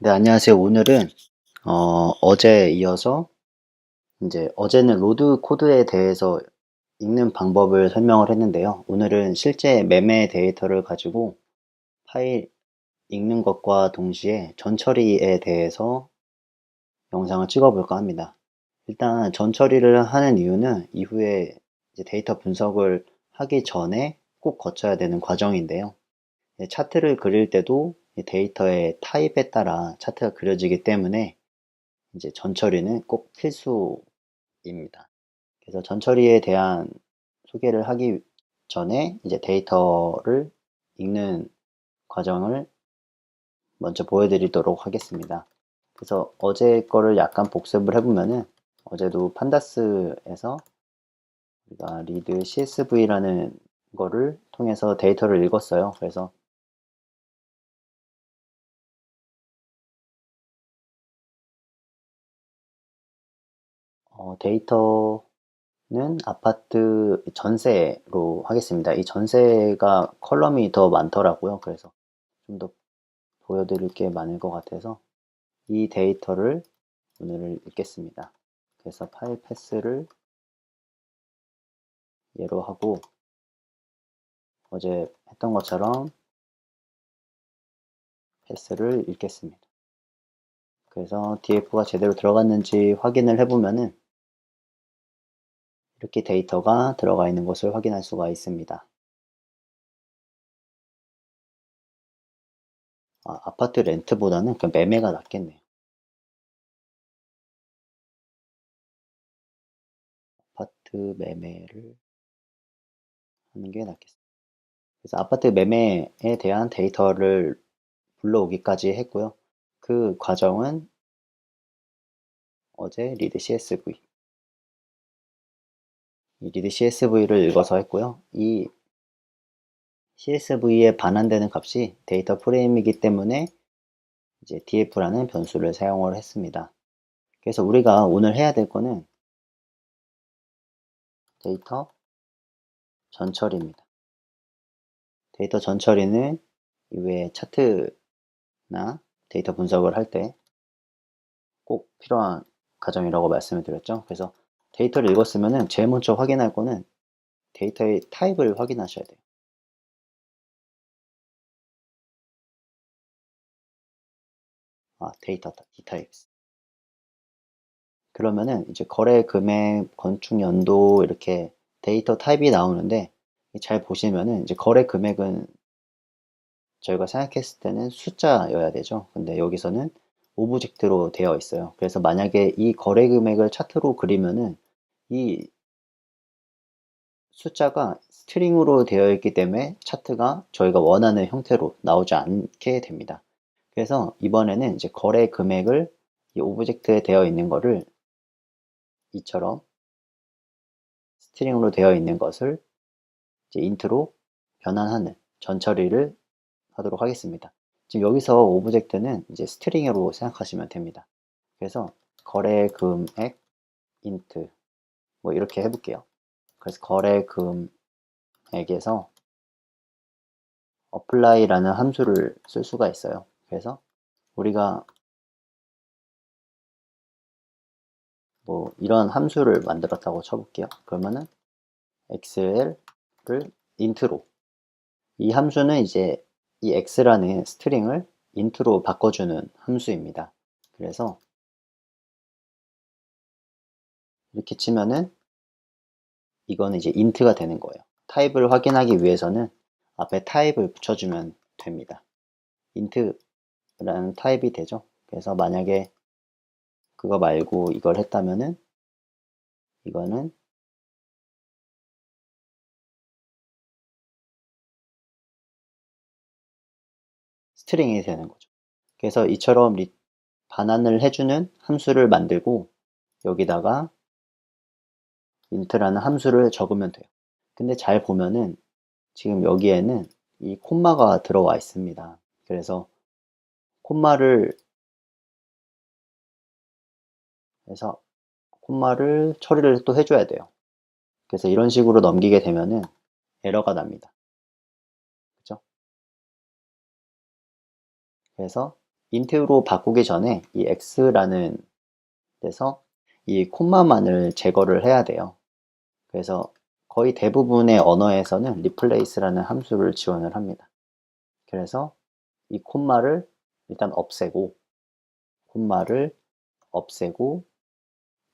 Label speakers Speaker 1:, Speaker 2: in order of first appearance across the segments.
Speaker 1: 네, 안녕하세요. 오늘은 어제에 이어서 이제 어제는 로드 코드에 대해서 읽는 방법을 설명을 했는데요. 오늘은 실제 매매 데이터를 가지고 파일 읽는 것과 동시에 전처리에 대해서 영상을 찍어볼까 합니다. 일단 전처리를 하는 이유는 이후에 이제 데이터 분석을 하기 전에 꼭 거쳐야 되는 과정인데요. 차트를 그릴 때도 이 데이터의 타입에 따라 차트가 그려지기 때문에 이제 전처리는 꼭 필수입니다. 그래서 전처리에 대한 소개를 하기 전에 이제 데이터를 읽는 과정을 먼저 보여드리도록 하겠습니다. 그래서 어제 거를 약간 복습을 해보면은 어제도 판다스에서 우리가 리드 CSV라는 거를 통해서 데이터를 읽었어요. 그래서 데이터는 아파트 전세로 하겠습니다. 이 전세가 컬럼이 더 많더라고요. 그래서 좀 더 보여드릴 게 많을 것 같아서 이 데이터를 오늘 읽겠습니다. 그래서 파일 패스를 예로 하고 어제 했던 것처럼 패스를 읽겠습니다. 그래서 DF가 제대로 들어갔는지 확인을 해보면은 이렇게 데이터가 들어가 있는 것을 확인할 수가 있습니다. 아파트 렌트보다는 그 매매가 낫겠네요. 아파트 매매를 하는 게 낫겠습니다. 그래서 아파트 매매에 대한 데이터를 불러오기까지 했고요. 그 과정은 어제 리드 CSV, 이 리드 CSV를 읽어서 했고요. 이 CSV에 반환되는 값이 데이터 프레임이기 때문에 이제 df라는 변수를 사용을 했습니다. 그래서 우리가 오늘 해야 될 거는 데이터 전처리입니다. 데이터 전처리는 이외에 차트나 데이터 분석을 할 때 꼭 필요한 과정이라고 말씀을 드렸죠. 그래서 데이터를 읽었으면은 제일 먼저 확인할 거는 데이터의 타입을 확인하셔야 돼요. 데이터 types. 그러면은 이제 거래 금액, 건축 연도 이렇게 데이터 타입이 나오는데 잘 보시면은 이제 거래 금액은 저희가 생각했을 때는 숫자여야 되죠. 근데 여기서는 오브젝트로 되어 있어요. 그래서 만약에 이 거래 금액을 차트로 그리면은 이 숫자가 스트링으로 되어 있기 때문에 차트가 저희가 원하는 형태로 나오지 않게 됩니다. 그래서 이번에는 이제 거래 금액을 이 오브젝트에 되어 있는 거를 이처럼 스트링으로 되어 있는 것을 이제 인트로 변환하는 전처리를 하도록 하겠습니다. 지금 여기서 오브젝트는 이제 스트링으로 생각하시면 됩니다. 그래서 거래 금액 인트 뭐 이렇게 해볼게요. 그래서 거래 금액에서 apply라는 함수를 쓸 수가 있어요. 그래서 우리가 뭐 이런 함수를 만들었다고 쳐볼게요. 그러면은 xl을 int로, 이 함수는 이제 이 x라는 스트링을 int로 바꿔주는 함수입니다. 그래서 이렇게 치면은 이거는 이제 int가 되는 거예요. 타입을 확인하기 위해서는 앞에 타입을 붙여주면 됩니다. int라는 타입이 되죠. 그래서 만약에 그거 말고 이걸 했다면은 이거는 스트링이 되는 거죠. 그래서 이처럼 반환을 해주는 함수를 만들고 여기다가 int라는 함수를 적으면 돼요. 근데 잘 보면은 지금 여기에는 이 콤마가 들어와 있습니다. 그래서 콤마를 해서 콤마를 처리를 또 해줘야 돼요. 그래서 이런 식으로 넘기게 되면은 에러가 납니다. 그죠? 그래서 인트로 바꾸기 전에 이 x라는 데서 이 콤마만을 제거를 해야 돼요. 그래서 거의 대부분의 언어에서는 replace라는 함수를 지원을 합니다. 그래서 이 콤마를 일단 없애고, 콤마를 없애고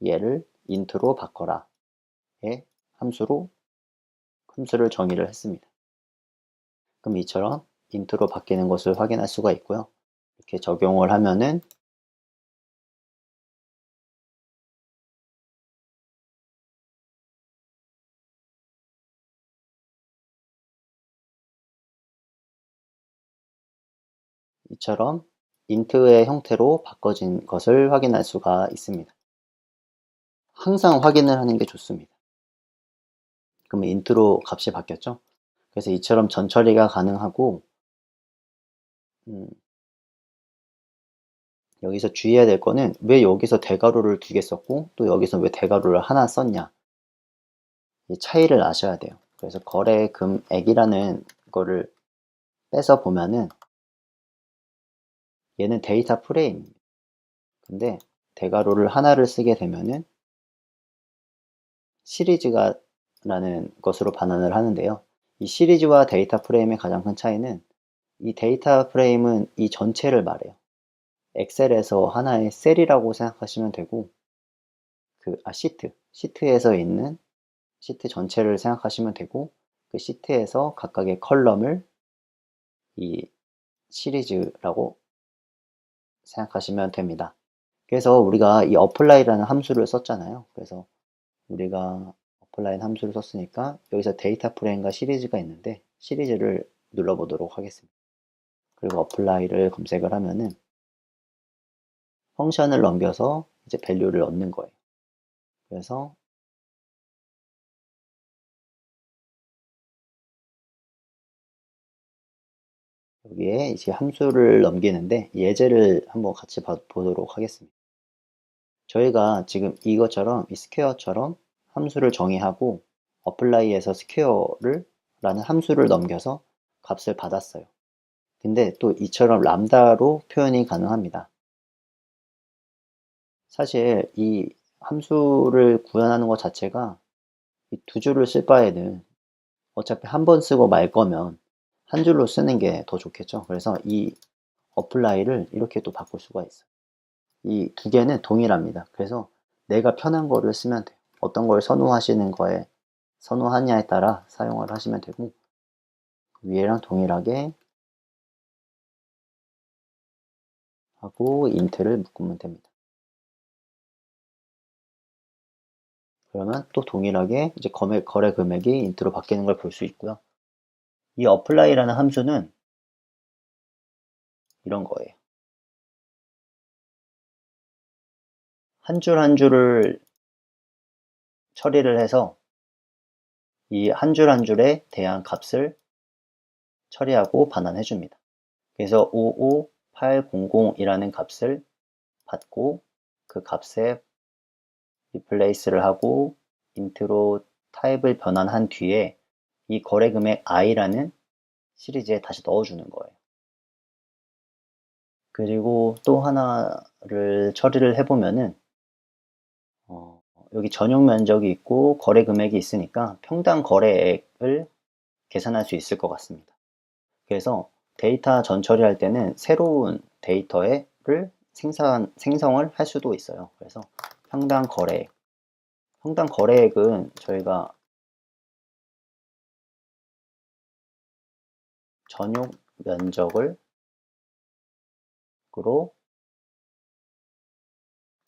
Speaker 1: 얘를 int로 바꿔라 의 함수를 정의를 했습니다. 그럼 이처럼 int로 바뀌는 것을 확인할 수가 있고요. 이렇게 적용을 하면은 이처럼 int의 형태로 바꿔진 것을 확인할 수가 있습니다. 항상 확인을 하는 게 좋습니다. 그러면 int로 값이 바뀌었죠? 그래서 이처럼 전처리가 가능하고, 여기서 주의해야 될 거는 왜 여기서 대괄호를 2개 썼고 또 여기서 왜 대괄호를 하나 썼냐, 이 차이를 아셔야 돼요. 그래서 거래 금액이라는 거를 빼서 보면은 얘는 데이터 프레임입니다. 근데 대괄호를 하나를 쓰게 되면은 시리즈가 라는 것으로 반환을 하는데요. 이 시리즈와 데이터 프레임의 가장 큰 차이는 이 데이터 프레임은 이 전체를 말해요. 엑셀에서 하나의 셀이라고 생각하시면 되고, 시트에서 있는 시트 전체를 생각하시면 되고, 그 시트에서 각각의 컬럼을 이 시리즈라고 생각하시면 됩니다. 그래서 우리가 이 apply라는 함수를 썼잖아요. 그래서 우리가 apply는 함수를 썼으니까 여기서 데이터 프레임과 시리즈가 있는데 시리즈를 눌러보도록 하겠습니다. 그리고 apply를 검색을 하면은 펑션을 넘겨서 이제 밸류를 얻는 거예요. 그래서 여기에 이제 함수를 넘기는데 예제를 한번 같이 보도록 하겠습니다. 저희가 지금 이것처럼 이 스퀘어처럼 함수를 정의하고 apply에서 스퀘어를 라는 함수를 넘겨서 값을 받았어요. 근데 또 이처럼 람다로 표현이 가능합니다. 사실 이 함수를 구현하는 것 자체가 이 2줄을 쓸 바에는 어차피 한 번 쓰고 말 거면 한 줄로 쓰는 게 더 좋겠죠. 그래서 이 apply를 이렇게 또 바꿀 수가 있어요. 이 2개는 동일합니다. 그래서 내가 편한 거를 쓰면 돼요. 어떤 걸 선호하냐에 따라 사용을 하시면 되고, 위에랑 동일하게 하고 int를 묶으면 됩니다. 그러면 또 동일하게 이제 거래 금액이 int로 바뀌는 걸 볼 수 있고요. 이 apply라는 함수는 이런 거예요. 한 줄 한 줄을 처리를 해서 이 한 줄 한 줄에 대한 값을 처리하고 반환해 줍니다. 그래서 55800이라는 값을 받고 그 값에 replace를 하고 int로 타입을 변환한 뒤에 이 거래 금액 i라는 시리즈에 다시 넣어주는 거예요. 그리고 또 하나를 처리를 해보면은 여기 전용 면적이 있고 거래 금액이 있으니까 평당 거래액을 계산할 수 있을 것 같습니다. 그래서 데이터 전처리할 때는 새로운 데이터를 생성을 할 수도 있어요. 그래서 평당 거래액은 저희가 전용 면적으로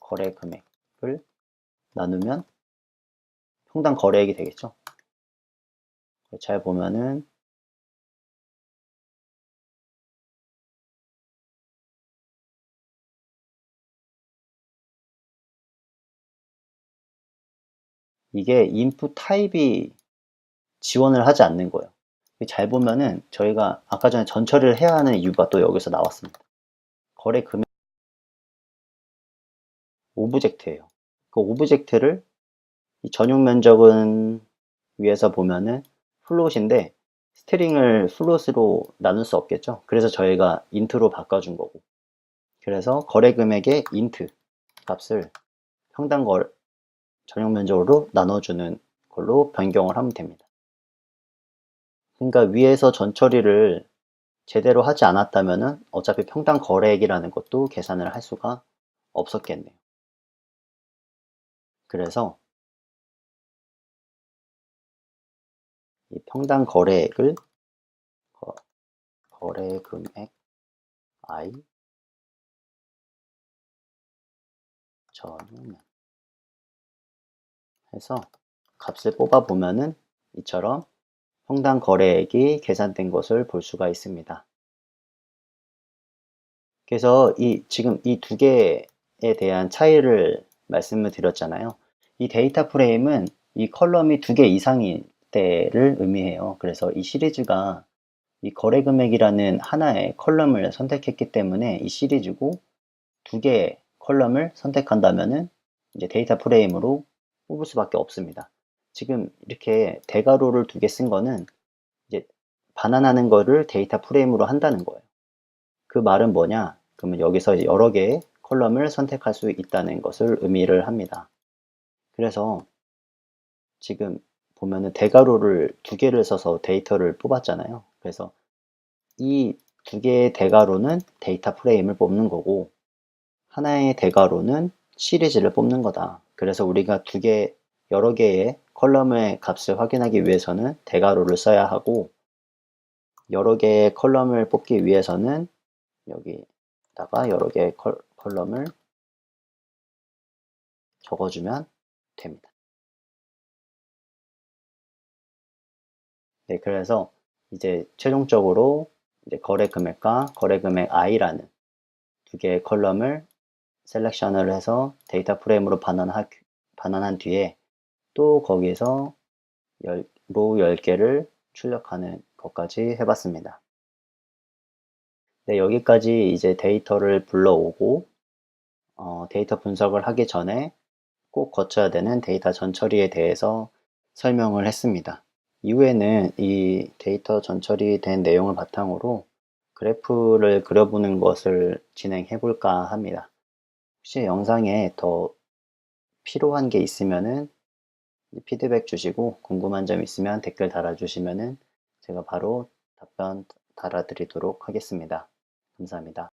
Speaker 1: 거래 금액을 나누면 평당 거래액이 되겠죠. 잘 보면은 이게 인풋 타입이 지원을 하지 않는 거예요. 잘 보면은 저희가 아까 전에 전처리를 해야 하는 이유가 또 여기서 나왔습니다. 거래 금액 오브젝트예요. 그 오브젝트를 이 전용 면적은 위에서 보면은 플롯인데 스트링을 플롯으로 나눌 수 없겠죠. 그래서 저희가 인트로 바꿔준 거고, 그래서 거래 금액의 int 값을 평당 전용 면적으로 나눠주는 걸로 변경을 하면 됩니다. 그러니까 위에서 전처리를 제대로 하지 않았다면은 어차피 평당 거래액이라는 것도 계산을 할 수가 없었겠네요. 그래서 이 평당 거래액을 거래 금액 I 전후면 해서 값을 뽑아 보면은 이처럼 평당 거래액이 계산된 것을 볼 수가 있습니다. 그래서 지금 이 두 개에 대한 차이를 말씀을 드렸잖아요. 이 데이터 프레임은 이 컬럼이 두 개 이상일 때를 의미해요. 그래서 이 시리즈가 이 거래 금액이라는 하나의 컬럼을 선택했기 때문에 이 시리즈고 두 개의 컬럼을 선택한다면은 이제 데이터 프레임으로 뽑을 수밖에 없습니다. 지금 이렇게 대괄호를 두 개 쓴 거는 이제 반환하는 거를 데이터 프레임으로 한다는 거예요. 그 말은 뭐냐? 그러면 여기서 여러 개의 컬럼을 선택할 수 있다는 것을 의미를 합니다. 그래서 지금 보면은 대괄호를 두 개를 써서 데이터를 뽑았잖아요. 그래서 이 두 개의 대괄호는 데이터 프레임을 뽑는 거고 하나의 대괄호는 시리즈를 뽑는 거다. 그래서 우리가 여러 개의 컬럼의 값을 확인하기 위해서는 대괄호를 써야 하고 여러 개의 컬럼을 뽑기 위해서는 여기다가 여러 개의 컬럼을 적어주면 됩니다. 네, 그래서 이제 최종적으로 이제 거래 금액과 거래 금액 I라는 두 개의 컬럼을 셀렉션을 해서 데이터 프레임으로 반환한 뒤에 또 거기에서 로 10개를 출력하는 것까지 해봤습니다. 네, 여기까지 이제 데이터를 불러오고 데이터 분석을 하기 전에 꼭 거쳐야 되는 데이터 전처리에 대해서 설명을 했습니다. 이후에는 이 데이터 전처리 된 내용을 바탕으로 그래프를 그려보는 것을 진행해 볼까 합니다. 혹시 영상에 더 필요한 게 있으면은 피드백 주시고 궁금한 점 있으면 댓글 달아주시면은 제가 바로 답변 달아드리도록 하겠습니다. 감사합니다.